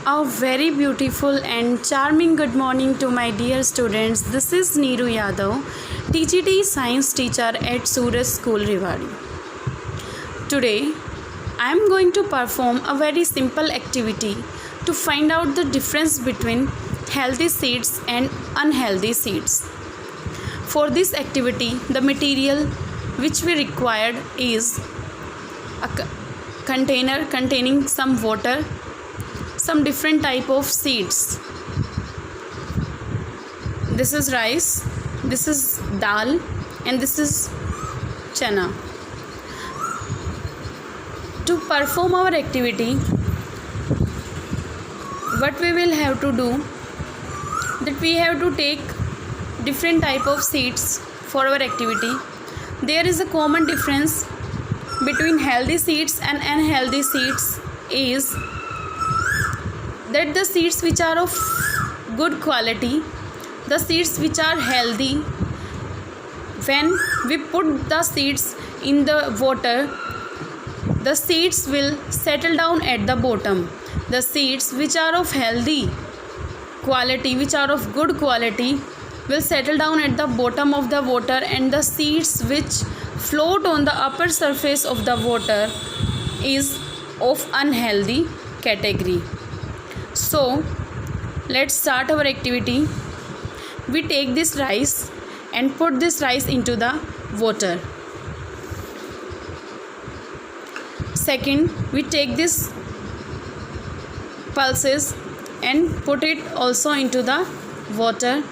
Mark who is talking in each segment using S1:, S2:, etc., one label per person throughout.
S1: A very beautiful and charming good morning to my dear students. This is Neeru Yadav, TGT science teacher at Suraj School Rewari. Today, I am going to perform a very simple activity to find out the difference between healthy seeds and unhealthy seeds. For this activity, the material which we required is a container containing some water, some different type of seeds. This is rice, this is dal, and this is chana. To perform our activity, what we will have to do, that we have to take different type of seeds for our activity. There is a common difference between healthy seeds and unhealthy seeds is that the seeds which are of good quality, the seeds which are healthy, when we put the seeds in the water, the seeds will settle down at the bottom. The seeds which are of healthy quality, which are of good quality, will settle down at the bottom of the water, and the seeds which float on the upper surface of the water is of unhealthy category. So let's start our activity. We take this rice and put this rice into the water. Second, we take this pulses and put it also into the water.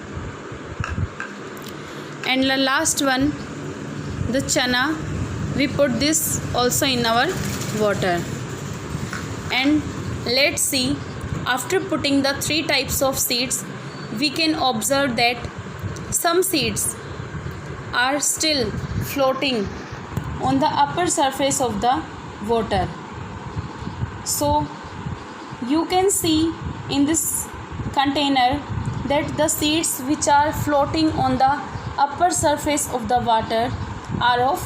S1: And the last one, the chana, we put this also in our water. And let's see, after putting the three types of seeds, we can observe that some seeds are still floating on the upper surface of the water. So you can see in this container that the seeds which are floating on the upper surface of the water are of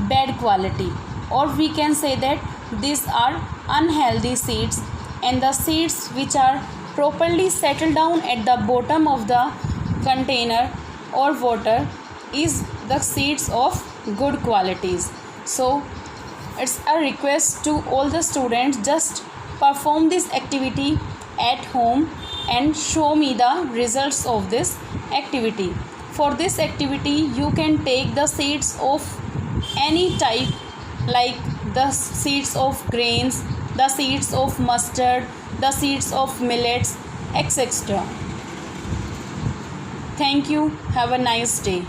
S1: bad quality, or we can say that these are unhealthy seeds, and the seeds which are properly settled down at the bottom of the container or water is the seeds of good qualities. So it's a request to all the students, just perform this activity at home and show me the results of this activity. For this activity, you can take the seeds of any type, like the seeds of grains, the seeds of mustard, the seeds of millets, etc. Thank you. Have a nice day.